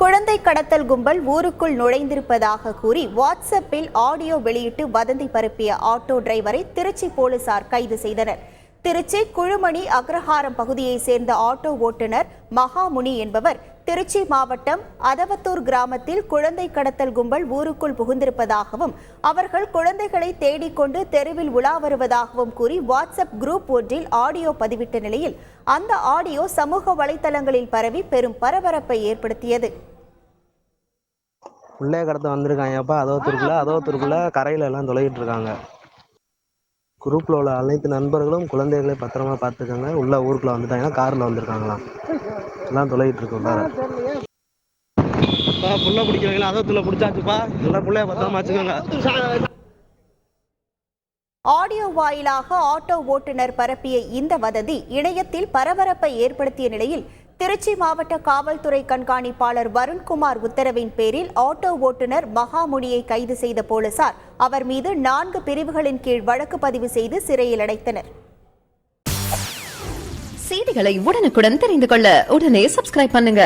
குழந்தை கடத்தல் கும்பல் ஊருக்குள் நுழைந்திருப்பதாக கூறி வாட்ஸ்அப்பில் ஆடியோ வெளியிட்டு வதந்தி பரப்பிய ஆட்டோ டிரைவரை திருச்சி போலீசார் கைது செய்தனர். திருச்சி குழுமணி அக்ரஹாரம் பகுதியைச் சேர்ந்த ஆட்டோ ஓட்டுநர் மகாமுனி என்பவர் திருச்சி மாவட்டம் அதவத்தூர் கிராமத்தில் குழந்தை கடத்தல் கும்பல் ஊருக்குள் புகுந்திருப்பதாகவும் அவர்கள் குழந்தைகளை தேடிக்கொண்டு தெருவில் உலா வருவதாகவும் கூறி வாட்ஸ்அப் குரூப் ஒன்றில் ஆடியோ பதிவிட்ட நிலையில் அந்த ஆடியோ சமூக வலைதளங்களில் பரவி பெரும் பரபரப்பை ஏற்படுத்தியது. உள்ளே கடத்த வந்திருக்காங்கப்பா, அதவத்தூருக்குள்ள கரையில எல்லாம் தொலைகிட்டு இருக்காங்க. குரூப்ல உள்ள அனைத்து நண்பர்களும் குழந்தைகளை பத்திரமா பார்த்துக்காங்க. உள்ள ஊருக்குள்ள வந்துட்டாங்கன்னா கார்ல வந்திருக்காங்களாம். எல்லாம் தொலைகிட்டு இருக்கோம். புள்ள பிடிக்கிறவங்களா அதவத்தூர்ல பிடிச்சாச்சுப்பா. எல்லாம் புள்ளைய பத்திரமா வச்சுக்கோங்க. ஆடியோ வாயிலாக ஆட்டோ ஓட்டுநர் பரப்பிய இந்த வதந்தி இணையத்தில் பரபரப்பை ஏற்படுத்திய நிலையில் திருச்சி மாவட்ட காவல்துறை கண்காணிப்பாளர் வருண்குமார் உத்தரவின் பேரில் ஆட்டோ ஓட்டுநர் மகாமுனியை கைது செய்த போலீசார் அவர் மீது 4 பிரிவுகளின் கீழ் வழக்கு பதிவு செய்து சிறையில் அடைத்தனர். செய்திகளை உடனுக்குடன் தெரிந்து கொள்ள உடனே சப்ஸ்கிரைப் பண்ணுங்க.